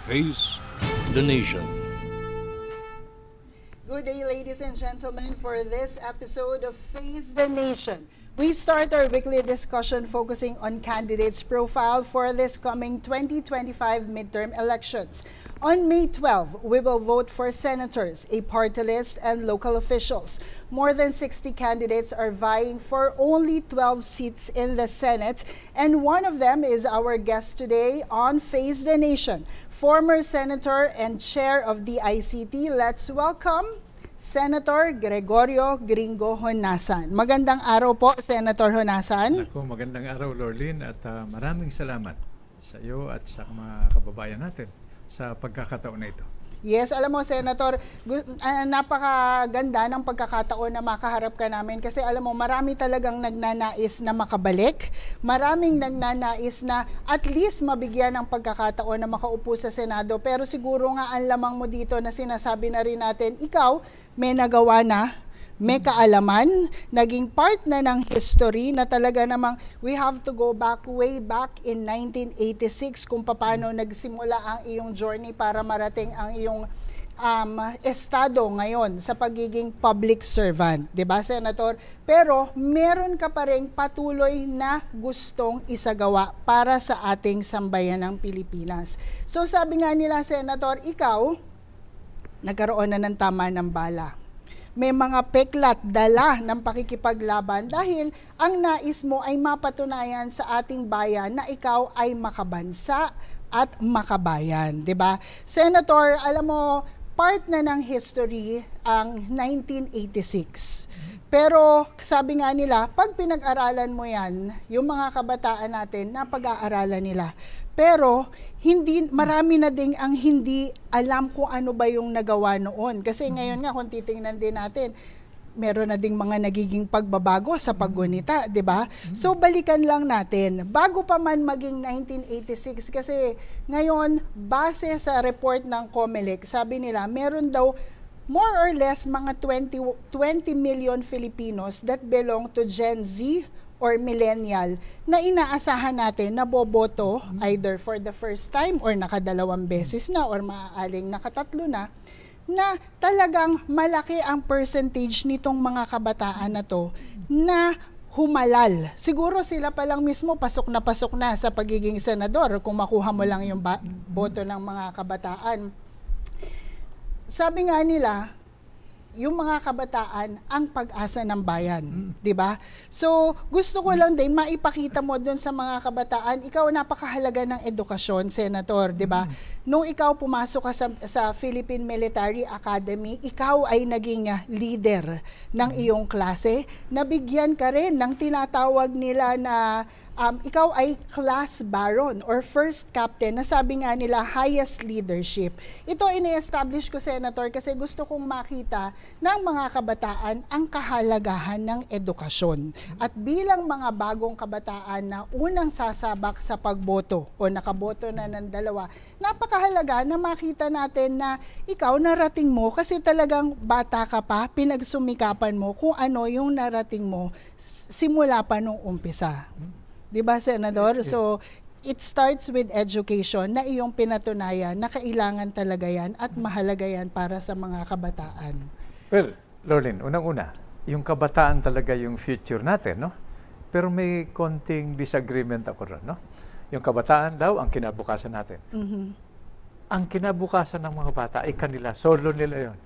Face the Nation. Good day, ladies and gentlemen. For this episode of Face the Nation, we start our weekly discussion focusing on candidates' profile for this coming 2025 midterm elections. On May 12, we will vote for senators, a party list, and local officials. More than 60 candidates are vying for only 12 seats in the Senate, and one of them is our guest today on Face the Nation, former senator and chair of the ICT. Let's welcome Senator Gregorio Gringo Honasan. Magandang araw po, Senator Honasan. Ako, magandang araw, Lorlyn, at maraming salamat sa iyo at sa mga kababayan natin sa pagkakataon na ito. Yes, alam mo, Senator, napakaganda ng pagkakataon na makaharap ka namin kasi alam mo, marami talagang nagnanais na makabalik. Maraming nagnanais na at least mabigyan ng pagkakataon na makaupo sa Senado. Pero siguro nga ang lamang mo dito na sinasabi na rin natin, ikaw may nagawa na, may kaalaman, naging part na ng history na talaga namang we have to go back way back in 1986 kung paano nagsimula ang iyong journey para marating ang iyong estado ngayon sa pagiging public servant, 'di ba, Senator? Pero meron ka pa ring patuloy na gustong isagawa para sa ating sambayan ng Pilipinas. So sabi nga nila, Senator, ikaw nagkaroon na ng tama ng bala. May mga peklat dala ng pakikipaglaban dahil ang nais mo ay mapatunayan sa ating bayan na ikaw ay makabansa at makabayan, 'di ba? Senator, alam mo, part na ng history ang 1986. Pero sabi nga nila, pag pinag-aralan mo yan, yung mga kabataan natin, napag-aaralan nila. Pero marami na ding ang hindi alam kung ano ba yung nagawa noon. Kasi ngayon nga, kung titingnan din natin, meron na ding mga nagiging pagbabago sa paggunita, di ba? So balikan lang natin, bago pa man maging 1986, kasi ngayon, base sa report ng COMELEC, sabi nila, meron daw more or less mga 20 million Filipinos that belong to Gen Z or millennial na inaasahan natin na boboto either for the first time or nakadalawang beses na or maaaring nakatatlo na talagang malaki ang percentage nitong mga kabataan na to na humalal. Siguro sila pa lang mismo pasok na sa pagiging senador kung makuha mo lang yung boto ng mga kabataan. Sabi nga nila, yung mga kabataan ang pag-asa ng bayan, 'di ba? So, gusto ko lang din maipakita mo doon sa mga kabataan, ikaw napakahalaga ng edukasyon, Senator, 'di ba? Nung ikaw pumasok ka sa Philippine Military Academy, ikaw ay naging leader ng iyong klase. Nabigyan ka rin ng tinatawag nila na ikaw ay class baron or first captain na sabi nga nila highest leadership. Ito ini-establish ko, Senator, kasi gusto kong makita ng mga kabataan ang kahalagahan ng edukasyon. At bilang mga bagong kabataan na unang sasabak sa pagboto o nakaboto na ng dalawa, napakahalaga na makita natin na ikaw narating mo kasi talagang bata ka pa, pinagsumikapan mo kung ano yung narating mo simula pa nung umpisa. Diba, Senador? So, it starts with education na iyong pinatunayan na kailangan talaga yan at mahalaga yan para sa mga kabataan. Well, Lorlyn, unang-una, yung kabataan talaga yung future natin, no? Pero may konting disagreement ako ron, no? Yung kabataan daw ang kinabukasan natin. Ang kinabukasan ng mga bata ay kanila, solo nila yon.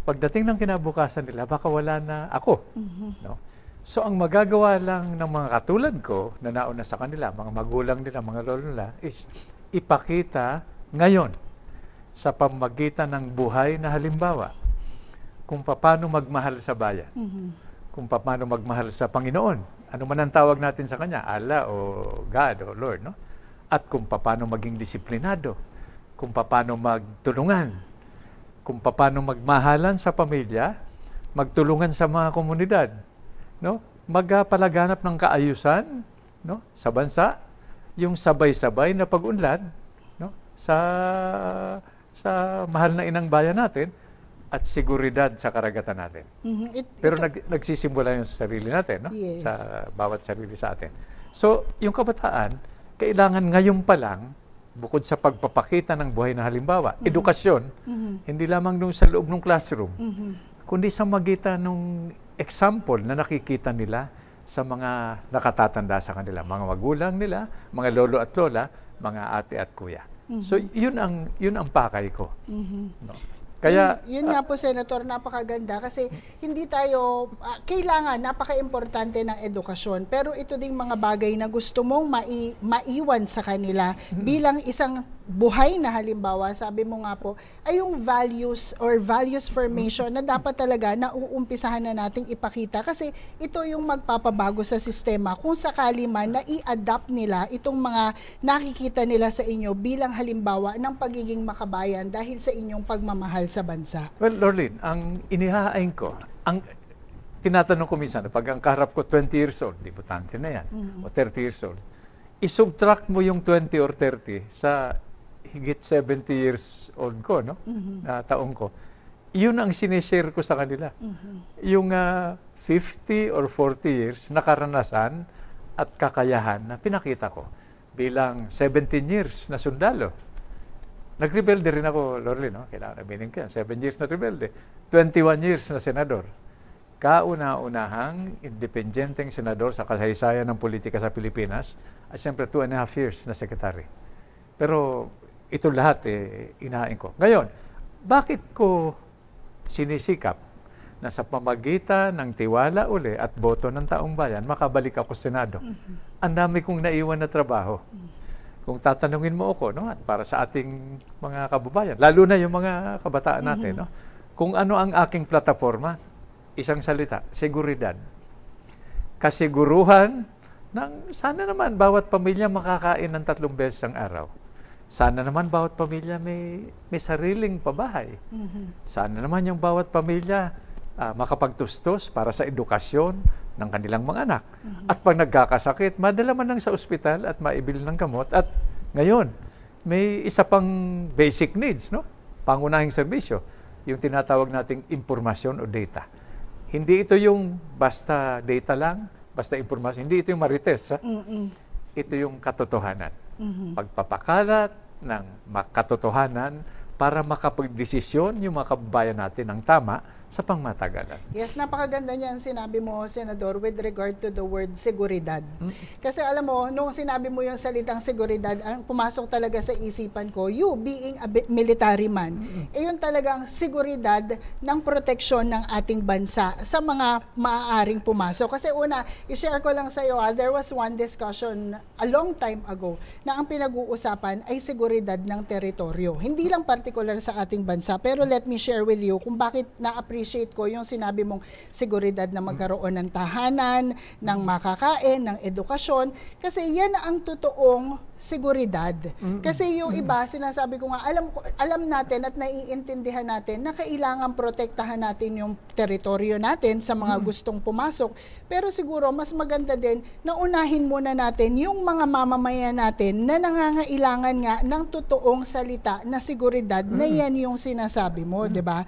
Pagdating ng kinabukasan nila, baka wala na ako, no? So, ang magagawa lang ng mga katulad ko na nauna sa kanila, mga magulang nila, mga lolo nila, is ipakita ngayon sa pamagitan ng buhay na halimbawa kung paano magmahal sa bayan, kung paano magmahal sa Panginoon, ano man ang tawag natin sa Kanya, Allah o God o Lord, no? At kung paano maging disiplinado, kung paano magtulungan, kung paano magmahalan sa pamilya, magtulungan sa mga komunidad, no? Magpalaganap ng kaayusan, no, sa bansa, yung sabay-sabay na pag-unlad, no, sa mahal na inang bayan natin at seguridad sa karagatan natin. Pero nagsisimula yung sa sarili natin, no? Yes. Sa bawat sarili sa atin. So, yung kabataan, kailangan ngayon pa lang bukod sa pagpapakita ng buhay na halimbawa, edukasyon, hindi lamang nung sa loob ng classroom, kundi sa magitan ng example na nakikita nila sa mga nakatatanda sa kanila, mga magulang nila, mga lolo at lola, mga ate at kuya. So yun ang pakay ko. No? Kaya yun nga po, Senator, napakaganda kasi hindi tayo, kailangan, napaka-importante ng edukasyon. Pero ito ding mga bagay na gusto mong maiwan sa kanila bilang isang buhay na halimbawa, sabi mo nga po, ay yung values or values formation na dapat talaga na uumpisahan na nating ipakita kasi ito yung magpapabago sa sistema kung sakali man na i-adapt nila itong mga nakikita nila sa inyo bilang halimbawa ng pagiging makabayan dahil sa inyong pagmamahal sa bansa. well, Lorlyn, ang inihahain ko, ang tinatanong ko minsan, pag ang kaharap ko 20 years old, debutante na yan, o 30 years old, isubtract mo yung 20 or 30 sa higit 70 years old ko, no? Na taong ko. Yun ang sinishare ko sa kanila. Yung 50 or 40 years na karanasan at kakayahan na pinakita ko bilang 17 years na sundalo. Nagrebelde rin ako, Lorlyn, no? Kailangan aminin ko yan. 7 years na rebelde. 21 years na senador. Kauna-unahang independenteng senador sa kasaysayan ng politika sa Pilipinas at siyempre 2.5 years na sekretary. Pero ito lahat inahain ko. Ngayon, bakit ko sinisikap na sa pamagitan ng tiwala uli at boto ng taong bayan, makabalik ako sa Senado? Ang dami kong naiwan na trabaho. Kung tatanungin mo ako, no, at para sa ating mga kababayan, lalo na yung mga kabataan natin, no, kung ano ang aking plataforma, isang salita, seguridad. Kasiguruhan ng sana naman bawat pamilya makakain ng 3 beses ang araw. Sana naman bawat pamilya may sariling pabahay. Sana naman yung bawat pamilya makapagtustos para sa edukasyon ng kanilang mga anak. At pag nagkakasakit, madala man lang sa ospital at maibili ng gamot. At ngayon, may isa pang basic needs, no? Pangunahing serbisyo, yung tinatawag nating impormasyon o data. Hindi ito yung basta data lang, basta impormasyon. Hindi ito yung marites. Ito yung katotohanan. Pagpapakalat ng katotohanan para makapagdesisyon yung mga kababayan natin ng tama sa pangmatagalan. Yes, napakaganda niyan sinabi mo, Senador, with regard to the word seguridad. Kasi alam mo, nung sinabi mo yung salitang seguridad, ang pumasok talaga sa isipan ko, you being a military man, yun talagang seguridad ng proteksyon ng ating bansa sa mga maaaring pumasok. Kasi una, i-share ko lang sa iyo, there was one discussion a long time ago na ang pinag-uusapan ay seguridad ng teritoryo. Hindi lang particular sa ating bansa, pero let me share with you kung bakit na-appreciate ko yung sinabi mong seguridad na magkaroon ng tahanan, ng makakain, ng edukasyon, kasi yan ang totoong seguridad. Kasi yung iba, sinasabi ko nga, alam natin at naiintindihan natin na kailangan protektahan natin yung teritoryo natin sa mga gustong pumasok. Pero siguro, mas maganda din na unahin muna natin yung mga mamamayan natin na nangangailangan nga ng totoong salita na seguridad na yan yung sinasabi mo, di ba?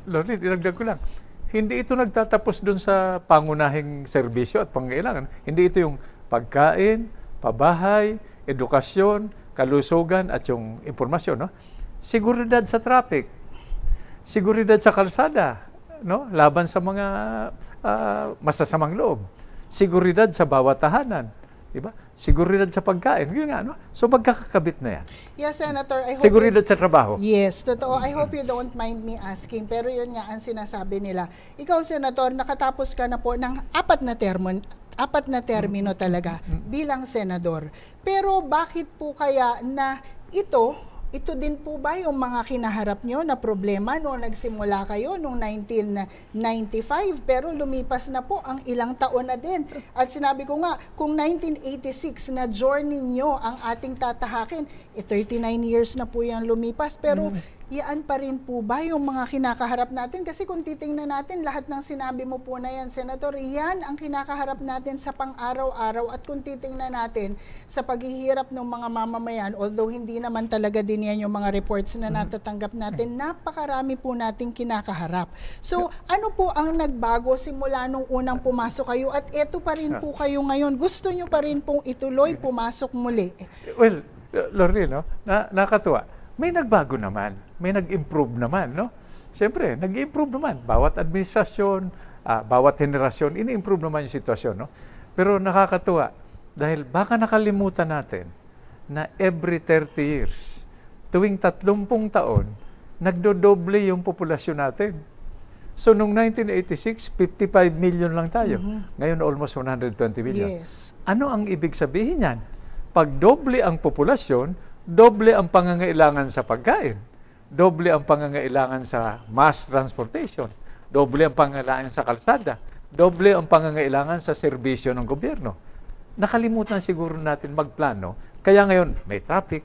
Lorlyn, dinagdag ko lang. Hindi ito nagtatapos dun sa pangunahing serbisyo at pangailangan. Hindi ito yung pagkain, pabahay, edukasyon, kalusugan at yung impormasyon, no? Seguridad sa traffic, seguridad sa kalsada, no? Laban sa mga masasamang loob, seguridad sa bawat tahanan, di ba? Seguridad sa pagkain, yun nga, no? So magkakakabit na yan. Yes, Senator. I hope seguridad sa trabaho. Yes, totoo. I hope you don't mind me asking, pero yun nga ang sinasabi nila. Ikaw, Senator, nakatapos ka na po ng 4 na termino talaga bilang senador. Pero bakit po kaya na ito din po ba yung mga kinaharap nyo na problema noong nagsimula kayo noong 1995 pero lumipas na po ang ilang taon na din. At sinabi ko nga, kung 1986 na journey nyo ang ating tatahakin, 39 years na po yung lumipas pero yan pa rin po ba yung mga kinakaharap natin? Kasi kung titingnan natin, lahat ng sinabi mo po na yan, Senator, yan ang kinakaharap natin sa pang-araw-araw. At kung titingnan natin sa paghihirap ng mga mamamayan, although hindi naman talaga din yan yung mga reports na natatanggap natin, napakarami po nating kinakaharap. So, ano po ang nagbago simula nung unang pumasok kayo at eto pa rin po kayo ngayon? Gusto nyo pa rin pong ituloy, pumasok muli? Well, Lorraine, no? Nakakatuwa. May nagbago naman. May nag-improve naman, no? Siyempre, nag-improve naman. Bawat administrasyon, bawat henerasyon, ini-improve naman yung sitwasyon, no? Pero nakakatuwa dahil baka nakalimutan natin na every 30 years, tuwing 30 taon, nagdodoble yung populasyon natin. So, noong 1986, 55 million lang tayo. Ngayon, almost 120 million. Yes. Ano ang ibig sabihin yan? Pag doble ang populasyon, doble ang pangangailangan sa pagkain, doble ang pangangailangan sa mass transportation, doble ang pangangailangan sa kalsada, doble ang pangangailangan sa serbisyo ng gobyerno. Nakalimutan siguro natin magplano. Kaya ngayon, may traffic,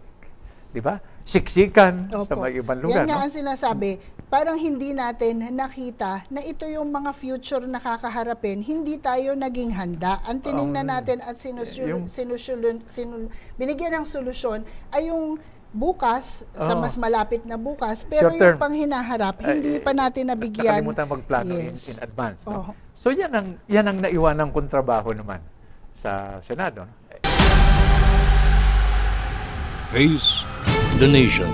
di ba? Siksikan sa mga ibang lugar. Yan nga no? ang sinasabi. Parang hindi natin nakita na ito yung mga future na kakaharapin. Hindi tayo naging handa. Ang tiningnan natin at binigyan ng solusyon ay yung bukas, sa mas malapit na bukas, pero yung pang hinaharap, hindi pa natin nabigyan. Nakalimutan magplano in advance. No? Oh. So yan ang naiwanang kontrabaho naman sa Senado. No? Face the nation.